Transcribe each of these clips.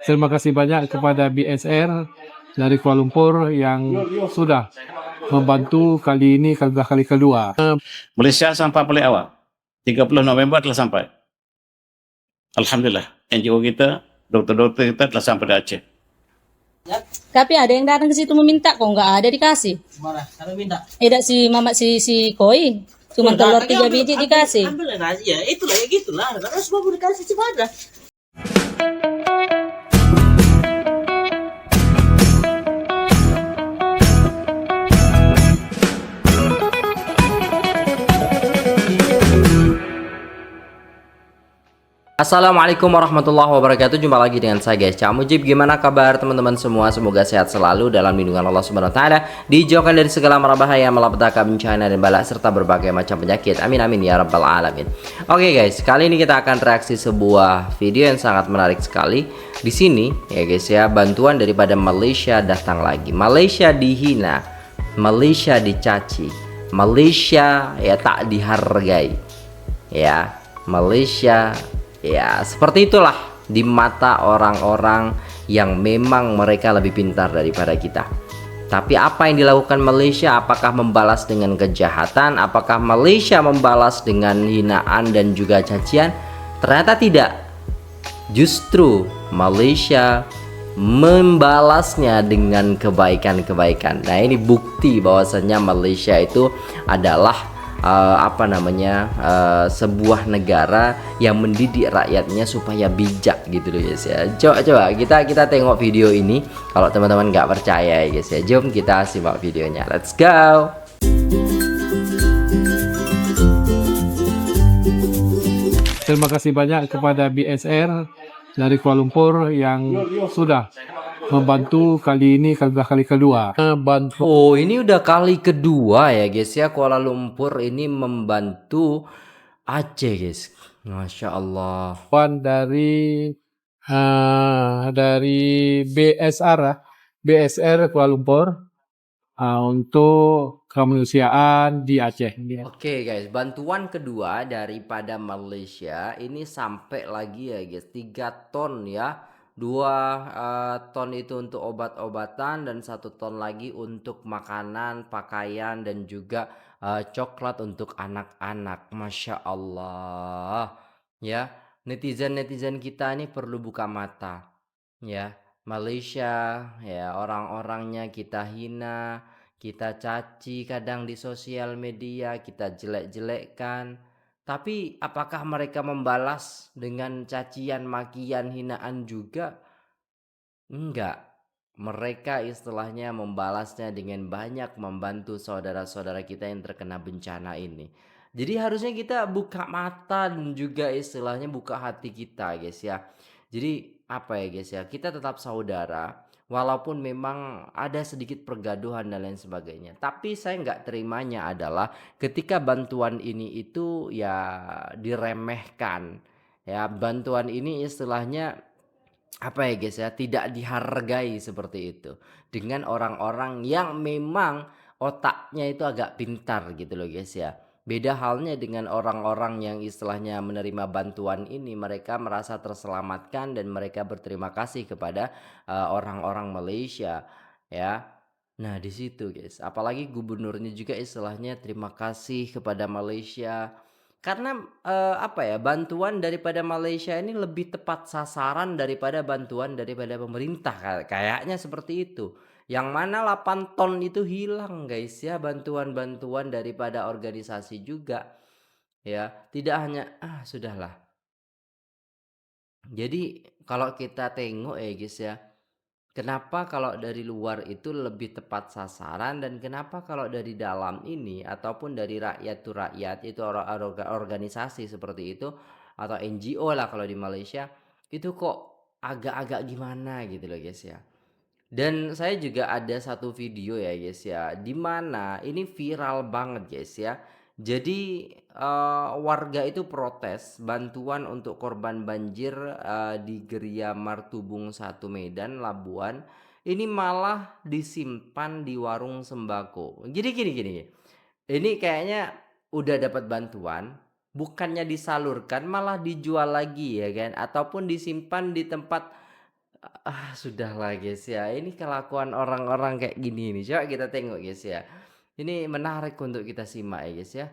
Terima kasih banyak kepada BSR dari Kuala Lumpur yang sudah membantu kali ini kali kedua. Malaysia sampai paling awal. 30 November telah sampai. Alhamdulillah. NGO kita, dokter-dokter kita telah sampai di Aceh. Tapi ada yang datang ke situ meminta kok nggak ada dikasih. Mana? Siapa minta? Si Mamat si Koi. Cuma telur 3 biji dikasih. Ambil aja. Ya itulah ya gitulah. Karena semua mau dikasih cuma ada. Assalamualaikum warahmatullahi wabarakatuh. Jumpa lagi dengan saya guys, Cak Mujib. Gimana kabar teman-teman semua? Semoga sehat selalu dalam lindungan Allah Subhanahu wa taala, dijauhkan dari segala mara bahaya, malapetaka, bencana dan bala serta berbagai macam penyakit. Amin amin ya rabbal alamin. Oke guys, kali ini kita akan reaksi sebuah video yang sangat menarik sekali. Di sini ya guys ya, bantuan daripada Malaysia datang lagi. Malaysia dihina, Malaysia dicaci, Malaysia ya tak dihargai. Ya, Malaysia ya seperti itulah di mata orang-orang yang memang mereka lebih pintar daripada kita. Tapi apa yang dilakukan Malaysia? Apakah membalas dengan kejahatan? Apakah Malaysia membalas dengan hinaan dan juga cacian? Ternyata tidak. Justru Malaysia membalasnya dengan kebaikan-kebaikan. Nah, ini bukti bahwasanya Malaysia itu adalah sebuah negara yang mendidik rakyatnya supaya bijak gitu loh guys ya. Coba kita tengok video ini. Kalau teman-teman nggak percaya ya guys ya, jom kita simak videonya. Let's go. Terima kasih banyak kepada BSR dari Kuala Lumpur yang sudah membantu kali ini kali kedua. Oh, ini udah kali kedua ya guys ya, Kuala Lumpur ini membantu Aceh guys. Masya Allah. Dari BSR Kuala Lumpur untuk kemanusiaan di Aceh. Oke guys, bantuan kedua daripada Malaysia ini sampai lagi ya guys, 3 ton ya. 2 ton itu untuk obat-obatan dan 1 ton lagi untuk makanan, pakaian dan juga coklat untuk anak-anak. Masya Allah. Ya, netizen kita ini perlu buka mata. Ya, Malaysia ya, orang-orangnya kita hina, kita caci kadang di sosial media, kita jelek-jelekkan. Tapi apakah mereka membalas dengan cacian, makian, hinaan juga? Enggak. Mereka istilahnya membalasnya dengan banyak membantu saudara-saudara kita yang terkena bencana ini. Jadi harusnya kita buka mata dan juga istilahnya buka hati kita guys ya. Jadi apa ya guys ya, kita tetap saudara. Walaupun memang ada sedikit pergaduhan dan lain sebagainya. Tapi saya nggak terimanya adalah ketika bantuan ini itu ya diremehkan. Ya, bantuan ini istilahnya apa ya guys ya, tidak dihargai seperti itu. Dengan orang-orang yang memang otaknya itu agak pintar gitu loh guys ya. Beda halnya dengan orang-orang yang istilahnya menerima bantuan ini, mereka merasa terselamatkan dan mereka berterima kasih kepada orang-orang Malaysia ya. Nah di situ guys, apalagi gubernurnya juga istilahnya terima kasih kepada Malaysia. Karena bantuan daripada Malaysia ini lebih tepat sasaran daripada bantuan daripada pemerintah, kayaknya seperti itu. Yang mana 8 ton itu hilang guys ya, bantuan-bantuan daripada organisasi juga. Ya, tidak hanya sudahlah. Jadi kalau kita tengok ya guys ya, kenapa kalau dari luar itu lebih tepat sasaran dan kenapa kalau dari dalam ini ataupun dari rakyat to rakyat itu organisasi seperti itu atau NGO lah kalau di Malaysia itu kok agak-agak gimana gitu loh guys ya. Dan saya juga ada satu video ya guys ya, dimana ini viral banget guys ya. Jadi warga itu protes bantuan untuk korban banjir di Geria Martubung 1 Medan Labuan ini malah disimpan di warung sembako. Jadi gini. Ini kayaknya udah dapat bantuan, bukannya disalurkan malah dijual lagi ya kan, ataupun disimpan di tempat Sudahlah guys ya. Ini kelakuan orang-orang kayak gini nih. Coba kita tengok guys ya. Ini menarik untuk kita simak ya guys ya.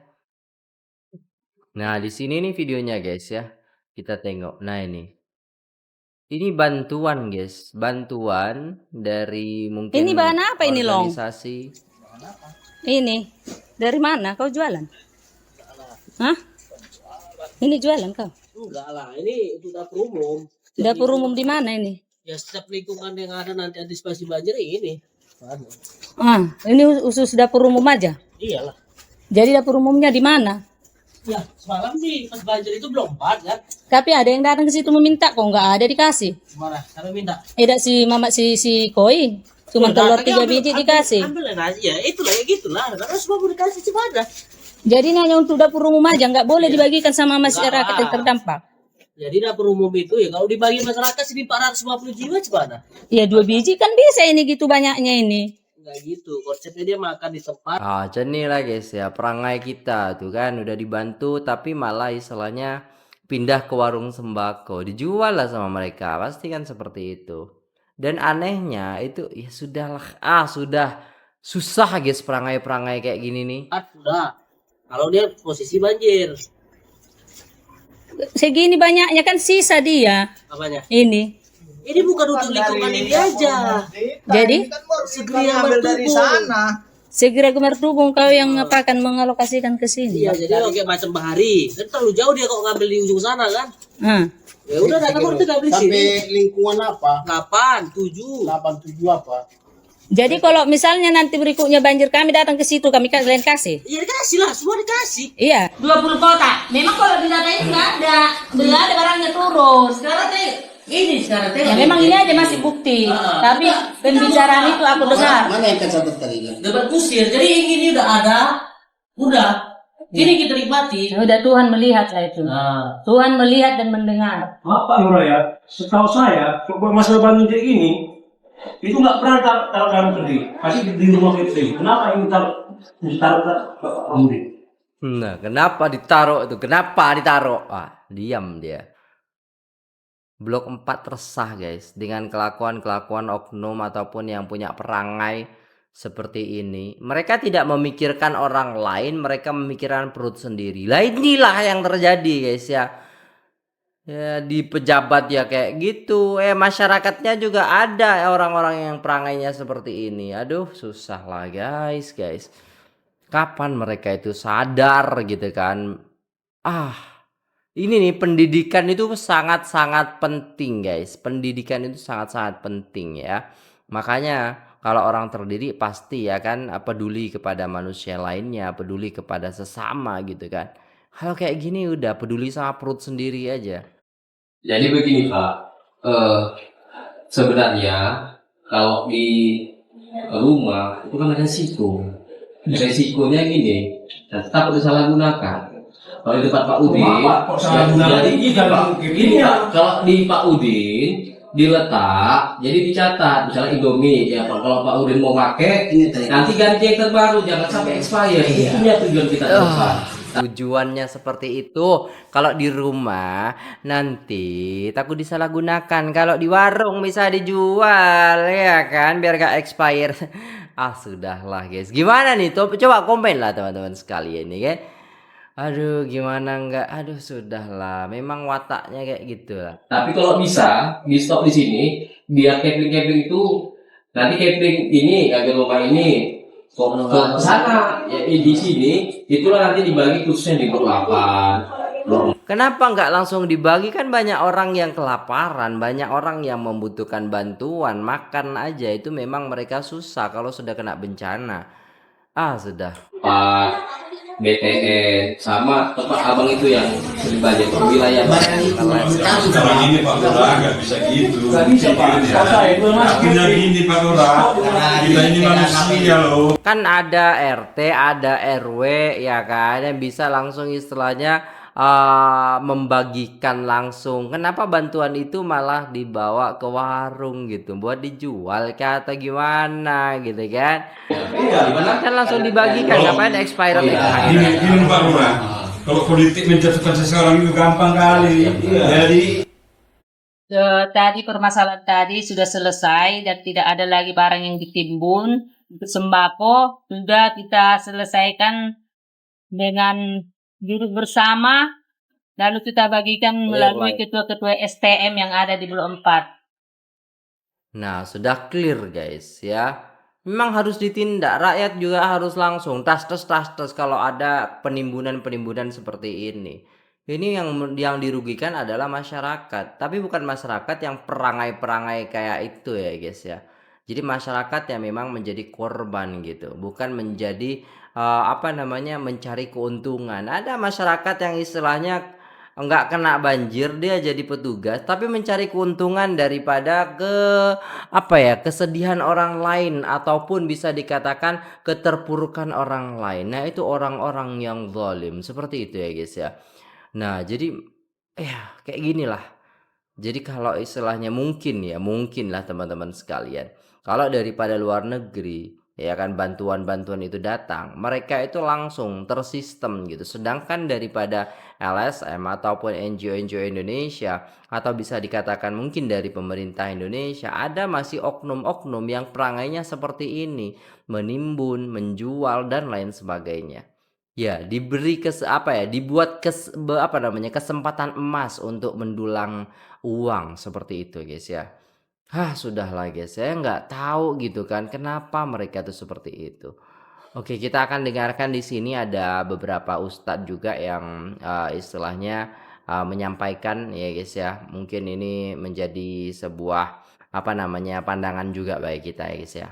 Nah, di sini nih videonya guys ya. Kita tengok. Nah, ini bantuan guys, bantuan dari mungkin Ini bahan apa ini, Long? organisasi. Ini dari mana kau jualan? Hah? Ini jualan kau? Enggak lah, ini itu dapur umum. Dapur umum di mana ini? Ya setiap lingkungan yang ada nanti antisipasi banjir ini. Ini khusus dapur umum aja. Iyalah. Jadi dapur umumnya di mana? Ya semalam sih pas banjir itu belum kan? Tapi ada yang datang ke situ meminta kok nggak ada dikasih. Mana? Kami minta. Si Mamat si Koi. Cuma telur 3 biji dikasih. Ambil aja. Ya itulah ya gitulah. Karena semua mau dikasih Cibadah. Jadi ini hanya untuk dapur umum aja, nggak boleh dibagikan sama masyarakat yang terdampak. Jadi dapur umum itu ya kalau dibagi masyarakat sih 450 jiwa Cibadah. Ya 2 biji kan bisa ini gitu banyaknya ini. Enggak gitu. Konsepnya dia makan di tempat. Jadi lah guys ya, perangai kita tuh kan udah dibantu tapi malah istilahnya pindah ke warung sembako, dijual lah sama mereka. Pasti kan seperti itu. Dan anehnya itu ya sudahlah, sudah susah guys perangai-perangai kayak gini nih. Sudah. Kalau dia posisi banjir. Segini banyaknya kan sisa dia. Apanya? Ini. Ini bukan untuk lingkungan ini aja. Jadi Segera bertubung. segera gemertubung kau yang akan mengalokasikan ke sini. Iya, jadi oke macam bahari. Kan terlalu jauh dia kok ngambil di ujung sana kan. Ya udah datang itu ngambil di sini. Sampai lingkungan apa? 8, 7. 87 apa? Jadi kalau misalnya nanti berikutnya banjir kami datang ke situ kami kalian kasih. Iya dikasih lah, semua dikasih. Iya. 20 kotak. Memang kalau di data ini nggak ada. Belum ada barangnya turun. Sekarang ini sekarang Ya, memang ini aja masih bukti. Tapi pembicaraan itu aku dengar. Mana yang kecatat tadi? Dapat kusir. Jadi ini udah ada. Udah. Ini kita nikmati. Ya udah Tuhan melihat saya itu. Tuhan melihat dan mendengar. Pak Nuraya, setahu saya, masalah banjir kayak gini, itu nggak pernah taruh dalam negeri, pasti di rumah kita. Kenapa ini ditaruh ke. Nah, kenapa ditaruh itu? Kenapa ditaruh? Diam dia. Blok 4 resah guys dengan kelakuan-kelakuan oknum ataupun yang punya perangai seperti ini. Mereka tidak memikirkan orang lain, mereka memikirkan perut sendiri. Lah inilah yang terjadi guys ya. Ya di pejabat ya kayak gitu. Masyarakatnya juga ada orang-orang yang perangainya seperti ini. Aduh susah lah guys. Kapan mereka itu sadar gitu kan. Ini nih pendidikan itu sangat-sangat penting guys. Pendidikan itu sangat-sangat penting ya. Makanya kalau orang terdiri pasti ya kan peduli kepada manusia lainnya, peduli kepada sesama gitu kan. Kalau kayak gini udah peduli sama perut sendiri aja. Jadi begini Pak, sebenarnya kalau di rumah itu kan ada resiko. Resikonya gini, tetap disalahgunakan. Kalau di tempat Pak Udin, jadi gini ya, kalau di Pak Udin diletak, jadi dicatat, misalnya Indomie ya, kalau Pak Udin mau pakai, nanti ganti yang terbaru, jangan sampai expire. Itunya tujuan kita ke depan. Tujuannya seperti itu. Kalau di rumah nanti takut disalahgunakan. Kalau di warung bisa dijual ya kan, biar gak expire. Sudahlah guys. Gimana nih? Coba komen lah teman-teman sekalian nih kan. Aduh gimana enggak? Aduh sudahlah. Memang wataknya kayak gitu lah. Tapi kalau bisa di stop di sini, biar camping itu nanti camping ini agak rumah ini ke sana ya, di sini itulah nanti dibagi khususnya di blok 8. Kenapa nggak langsung dibagi? Kan banyak orang yang kelaparan, banyak orang yang membutuhkan bantuan makan aja itu memang mereka susah kalau sudah kena bencana. Sudah. Pak BTN sama tempat abang itu yang sering banjir wilayah Kalau gini Pak Lurah nggak bisa gitu. Nggak bisa Pak. Punya gini Pak Lurah. Kita ini manusia loh. Kan ada RT, ada RW ya kan yang bisa langsung istilahnya membagikan langsung. Kenapa bantuan itu malah dibawa ke warung gitu buat dijual atau gimana gitu kan? Kan langsung dibagikan, ngapain expired? Gini Pak Lurah. Kalau politik menjatuhkan seseorang itu gampang kali. Jadi Tadi permasalahan tadi sudah selesai dan tidak ada lagi barang yang ditimbun. Untuk sembako sudah kita selesaikan dengan duduk bersama, lalu kita bagikan melalui ketua-ketua STM yang ada di Blok 4. Nah, sudah clear guys ya. Memang harus ditindak, rakyat juga harus langsung tas kalau ada penimbunan seperti ini. Ini yang dirugikan adalah masyarakat, tapi bukan masyarakat yang perangai-perangai kayak itu ya guys ya. Jadi masyarakat yang memang menjadi korban gitu, bukan menjadi mencari keuntungan. Ada masyarakat yang istilahnya nggak kena banjir dia jadi petugas, tapi mencari keuntungan daripada kesedihan orang lain ataupun bisa dikatakan keterpurukan orang lain. Nah, itu orang-orang yang zalim seperti itu ya guys ya. Nah, jadi kayak gini lah. Jadi kalau istilahnya mungkin lah teman-teman sekalian. Kalau daripada luar negeri, ya kan bantuan-bantuan itu datang, mereka itu langsung tersistem gitu. Sedangkan daripada LSM ataupun NGO-NGO Indonesia atau bisa dikatakan mungkin dari pemerintah Indonesia, ada masih oknum-oknum yang perangainya seperti ini, menimbun, menjual dan lain sebagainya. Ya, diberi dibuat kesempatan emas untuk mendulang uang seperti itu, guys ya. Sudahlah guys, saya nggak tahu gitu kan kenapa mereka tuh seperti itu. Oke, kita akan dengarkan di sini ada beberapa ustadz juga yang istilahnya menyampaikan ya guys ya. Mungkin ini menjadi sebuah pandangan juga bagi kita ya guys ya.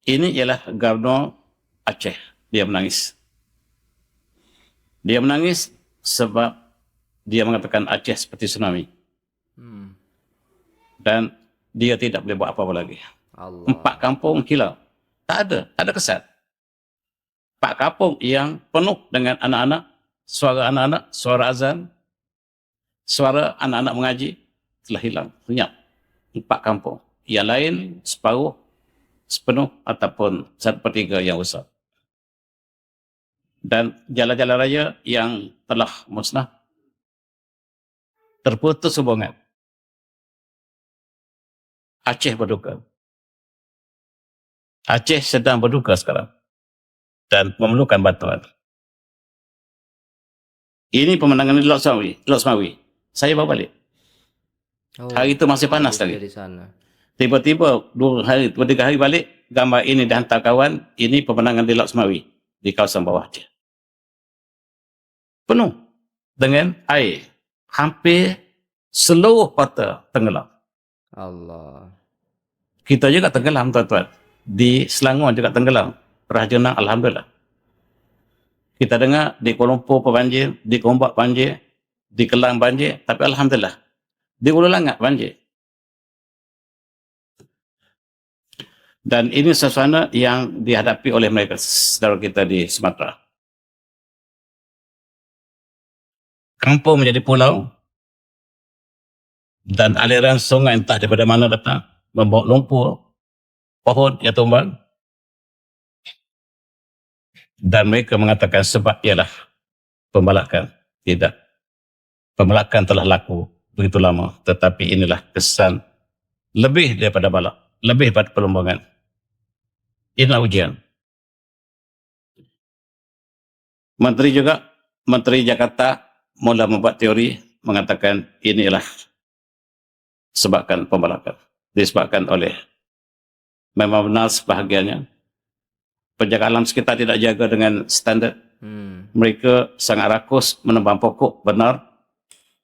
Ini ialah Gubernur Aceh, dia menangis. Dia menangis sebab dia mengatakan Aceh seperti tsunami. Dan dia tidak boleh buat apa-apa lagi. Allah. 4 kampung hilang. Tak ada kesan. 4 kampung yang penuh dengan anak-anak, suara azan, suara anak-anak mengaji telah hilang, lenyap. 4 kampung. Yang lain sepenuh ataupun 1/3 yang rusak. Dan jalan-jalan raya yang telah musnah, terputus hubungan. Aceh berduka. Aceh sedang berduka sekarang dan memerlukan bantuan. Ini pemandangan di Laut Semawi. Saya bawa balik. Hari itu masih panas lagi. Tiba-tiba 2 hari, 3 hari balik, gambar ini dihantar kawan. Ini pemandangan di Laut Semawi di kawasan bawah Aceh. Penuh dengan air. Hampir seluruh kota tenggelam. Allah. Kita juga tenggelam tuan-tuan. Di Selangor juga tenggelam. Raja Nang, alhamdulillah. Kita dengar di Kuala Lumpur banjir, di Gombak banjir, di Kelang banjir, tapi alhamdulillah. Di Ulu Langat banjir. Dan ini suasana yang dihadapi oleh mereka, saudara kita di Sumatera. Kampung menjadi pulau, dan aliran sungai entah daripada mana datang, membawa lumpur, pohon yang tumbang, dan mereka mengatakan sebab ialah pembalakan. Tidak. Pembalakan telah laku begitu lama, tetapi inilah kesan lebih daripada balak, lebih daripada perlombangan. Inilah ujian. Menteri Jakarta mula membuat teori mengatakan inilah sebabkan pembalakan. Disebabkan oleh memang benar sebahagiannya penjaga alam sekitar tidak jaga dengan standar. Mereka sangat rakus menebang pokok, benar.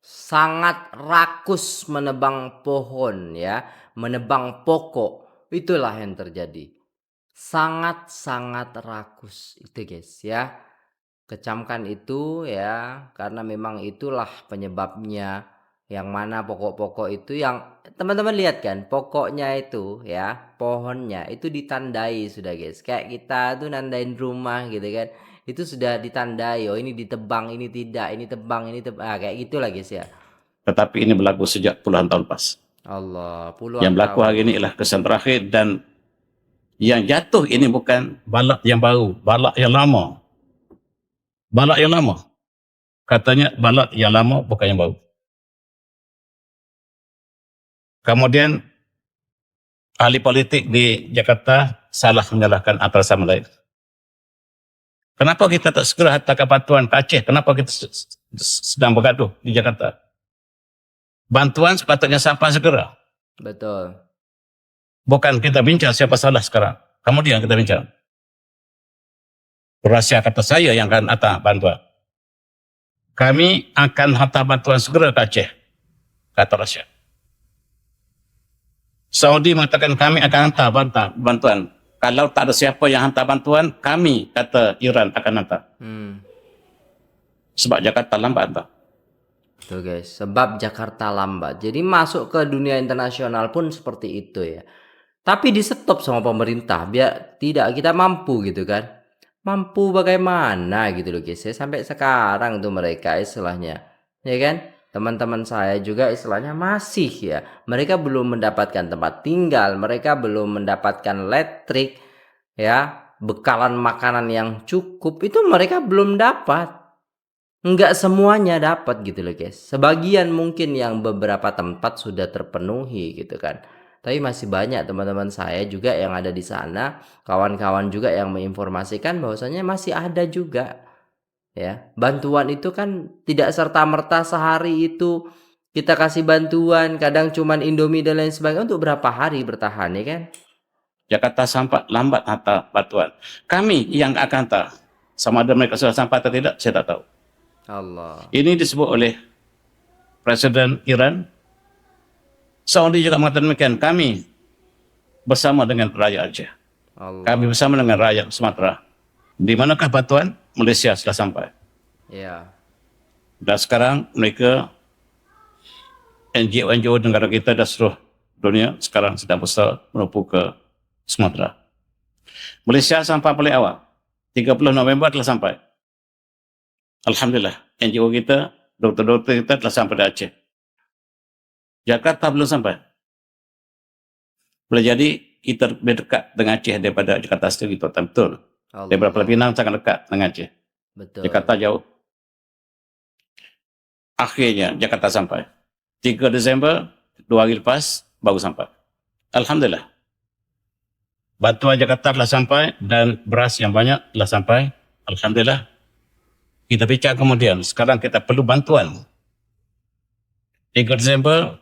Sangat rakus menebang pohon ya, menebang pokok. Itulah yang terjadi. Sangat-sangat rakus itu guys ya. Kecamkan itu ya, karena memang itulah penyebabnya. Yang mana pokok-pokok itu yang teman-teman lihat kan, pokoknya itu ya, pohonnya itu ditandai sudah guys. Kayak kita tuh nandain rumah gitu kan, itu sudah ditandai, oh ini ditebang, ini tidak, ini tebang, ini tebang, kayak gitulah guys ya. Tetapi ini berlaku sejak puluhan tahun lepas. Allah, puluhan yang berlaku tahun. hari ini ialah kesan terakhir, dan yang jatuh ini bukan balak yang baru, balak yang lama. Balak yang lama. Katanya balak yang lama bukan yang baru. Kemudian ahli politik di Jakarta salah menyalahkan antara sama lain. Kenapa kita tak segera hantarkan bantuan ke Aceh? Kenapa kita sedang bergaduh di Jakarta? Bantuan sepatutnya sampai segera. Betul. Bukan kita bincang siapa salah sekarang. Kemudian kita bincang. Rahasia kata saya yang akan hantar bantuan. Kami akan hantar bantuan segera ke Aceh. Kata rahasia. Saudi mengatakan kami akan hantar bantuan. Kalau tak ada siapa yang hantar bantuan, kami, kata Iran, akan hantar. Sebab Jakarta lambat hantar. Tuh guys, sebab Jakarta lambat. Jadi masuk ke dunia internasional pun seperti itu ya. Tapi di stop sama pemerintah biar tidak kita mampu gitu kan. Mampu bagaimana gitu loh guys ya. Sampai sekarang tuh mereka istilahnya. Ya kan? Teman-teman saya juga istilahnya masih ya. Mereka belum mendapatkan tempat tinggal. Mereka belum mendapatkan listrik. Ya. Bekalan makanan yang cukup. Itu mereka belum dapat. Enggak semuanya dapat gitu loh guys. Sebagian mungkin yang beberapa tempat sudah terpenuhi gitu kan. Tapi masih banyak teman-teman saya juga yang ada di sana. Kawan-kawan juga yang menginformasikan bahwasanya masih ada juga. Ya, bantuan itu kan tidak serta-merta sehari itu kita kasih bantuan, kadang cuman Indomie dan lain sebagainya untuk berapa hari bertahan ya kan? Jakarta sampai lambat hantar bantuan. Kami yang akan hantar. Sama ada mereka sudah sampai atau tidak, saya tak tahu. Allah. Ini disebut oleh Presiden Iran. Saudi juga mengatakan demikian. Kami bersama dengan rakyat Aceh. Allah. Kami bersama dengan rakyat Sumatera. Di manakah bantuan? Malaysia sudah sampai. Ya. Dan sekarang mereka NGO negara kita dan seluruh dunia sekarang sedang berusaha menuju ke Sumatera. Malaysia sampai paling awal. 30 November telah sampai. Alhamdulillah. NGO kita, doktor-doktor kita telah sampai di Aceh. Jakarta belum sampai. Boleh jadi kita lebih dekat dengan Aceh daripada Jakarta sendiri. Betul. Daripada Pulau Pinang sangat dekat dengan Aceh. Betul. Jakarta jauh. Akhirnya Jakarta sampai. 3 Desember, 2 hari lepas, baru sampai. Alhamdulillah. Bantuan Jakarta telah sampai dan beras yang banyak telah sampai. Alhamdulillah. Kita bincang kemudian. Sekarang kita perlu bantuan. 3 Desember,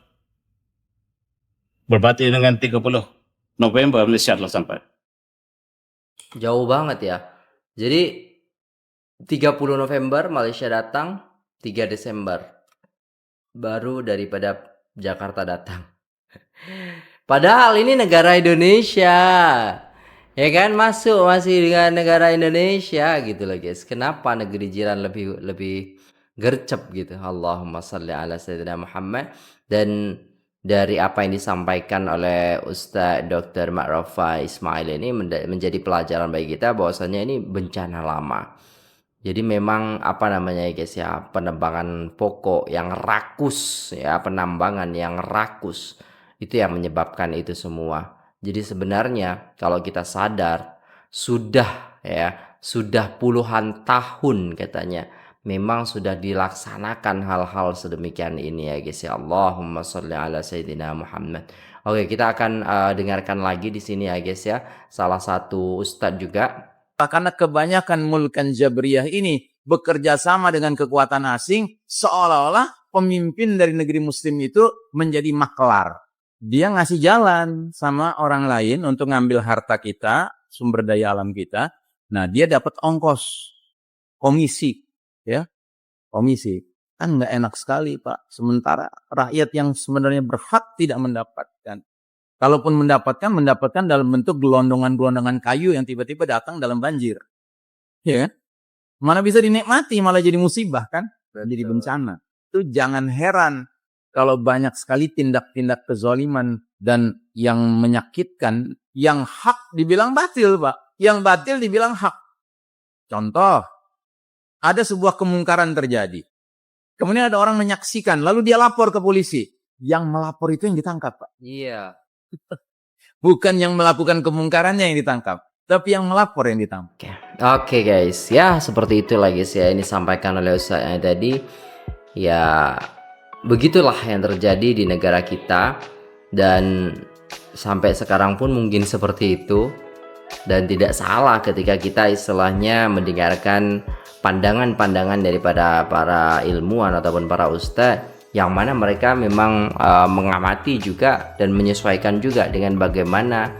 berbanding dengan 30 November, Malaysia telah sampai. Jauh banget ya. Jadi 30 November Malaysia datang, 3 Desember baru daripada Jakarta datang. Padahal ini negara Indonesia. Ya kan, masih dengan negara Indonesia gitu loh guys. Kenapa negeri jiran lebih gercep gitu. Allahumma salli ala sayyidina Muhammad. Dan dari apa yang disampaikan oleh Ustaz Dr. Ma'rufah Ismail ini menjadi pelajaran bagi kita bahwasanya ini bencana lama. Jadi memang apa namanya ya guys ya, penebangan pokok yang rakus ya, penambangan yang rakus itu yang menyebabkan itu semua. Jadi sebenarnya kalau kita sadar sudah puluhan tahun katanya memang sudah dilaksanakan hal-hal sedemikian ini ya guys ya. Allahumma sholli ala sayyidina Muhammad. Oke, kita akan dengarkan lagi di sini ya guys ya. Salah satu ustadz juga. Karena kebanyakan mulkan Jabriyah ini bekerja sama dengan kekuatan asing, seolah-olah pemimpin dari negeri muslim itu menjadi maklar. Dia ngasih jalan sama orang lain untuk ngambil harta kita, sumber daya alam kita. Nah, dia dapat ongkos, komisi. Ya, komisi kan nggak enak sekali Pak. Sementara rakyat yang sebenarnya berhak tidak mendapatkan. Kalaupun mendapatkan dalam bentuk gelondongan-gelondongan kayu yang tiba-tiba datang dalam banjir. Ya kan? Mana bisa dinikmati, malah jadi musibah kan? Jadi bencana. Itu jangan heran kalau banyak sekali tindak-tindak kezaliman dan yang menyakitkan, yang hak dibilang batil Pak. Yang batil dibilang hak. Contoh, ada sebuah kemungkaran terjadi. Kemudian ada orang menyaksikan, lalu dia lapor ke polisi. Yang melapor itu yang ditangkap, Pak. Iya. Bukan yang melakukan kemungkarannya yang ditangkap, tapi yang melapor yang ditangkap. Oke guys, ya seperti itulah guys ya. Ini disampaikan oleh Ustaznya tadi. Ya, begitulah yang terjadi di negara kita. dan sampai sekarang pun mungkin seperti itu. Dan tidak salah ketika kita istilahnya mendengarkan pandangan-pandangan daripada para ilmuwan ataupun para ustadz, yang mana mereka memang mengamati juga dan menyesuaikan juga dengan bagaimana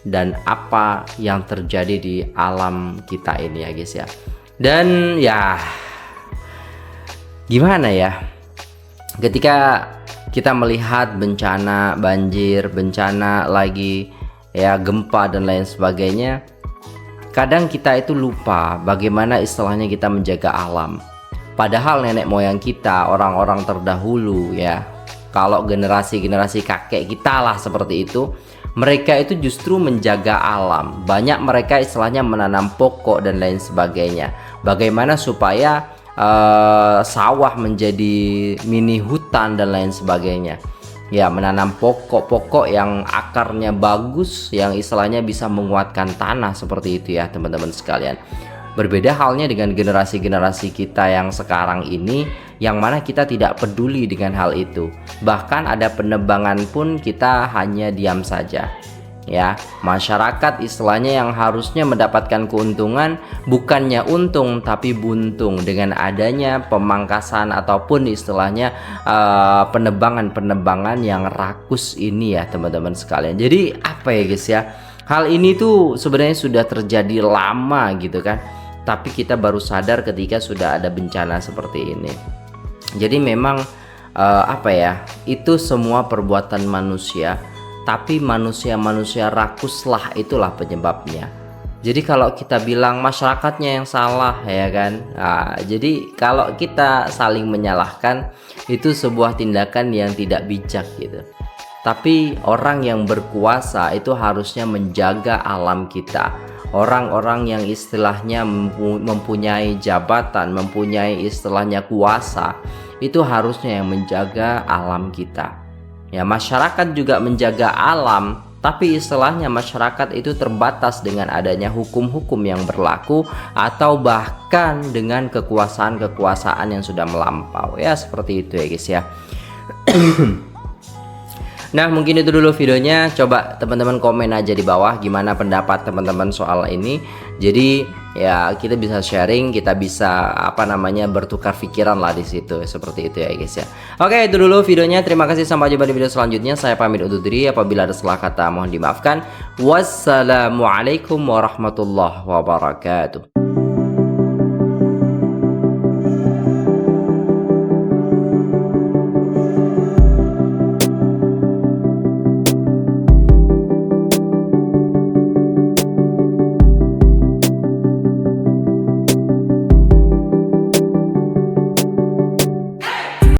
dan apa yang terjadi di alam kita ini ya guys ya. Dan ya gimana ya, ketika kita melihat bencana banjir, bencana lagi ya gempa dan lain sebagainya, kadang kita itu lupa bagaimana istilahnya kita menjaga alam. Padahal nenek moyang kita, orang-orang terdahulu ya, kalau generasi-generasi kakek kita lah seperti itu, mereka itu justru menjaga alam. Banyak mereka istilahnya menanam pokok dan lain sebagainya. Bagaimana supaya sawah menjadi mini hutan dan lain sebagainya. Ya, menanam pokok-pokok yang akarnya bagus, yang istilahnya bisa menguatkan tanah seperti itu ya teman-teman sekalian. Berbeda halnya dengan generasi-generasi kita yang sekarang ini, yang mana kita tidak peduli dengan hal itu. Bahkan ada penebangan pun kita hanya diam saja. Ya, masyarakat istilahnya yang harusnya mendapatkan keuntungan, bukannya untung tapi buntung dengan adanya pemangkasan ataupun istilahnya penebangan-penebangan yang rakus ini ya teman-teman sekalian. Jadi apa ya guys ya, hal ini tuh sebenarnya sudah terjadi lama gitu kan, tapi kita baru sadar ketika sudah ada bencana seperti ini. Jadi memang apa ya, itu semua perbuatan manusia. Tapi manusia-manusia rakuslah itulah penyebabnya. Jadi kalau kita bilang masyarakatnya yang salah ya kan, jadi kalau kita saling menyalahkan itu sebuah tindakan yang tidak bijak gitu. Tapi orang yang berkuasa itu harusnya menjaga alam kita. Orang-orang yang istilahnya mempunyai jabatan, mempunyai istilahnya kuasa, itu harusnya yang menjaga alam kita. Ya, masyarakat juga menjaga alam, tapi istilahnya masyarakat itu terbatas dengan adanya hukum-hukum yang berlaku atau bahkan dengan kekuasaan-kekuasaan yang sudah melampau. Ya, seperti itu ya guys ya. Nah, mungkin itu dulu videonya. Coba teman-teman komen aja di bawah gimana pendapat teman-teman soal ini. Jadi ya kita bisa sharing, kita bisa bertukar pikiran lah di situ, seperti itu ya guys ya. Oke, itu dulu videonya. Terima kasih, sampai jumpa di video selanjutnya. Saya pamit undur diri. Apabila ada salah kata mohon dimaafkan. Wassalamualaikum warahmatullahi wabarakatuh.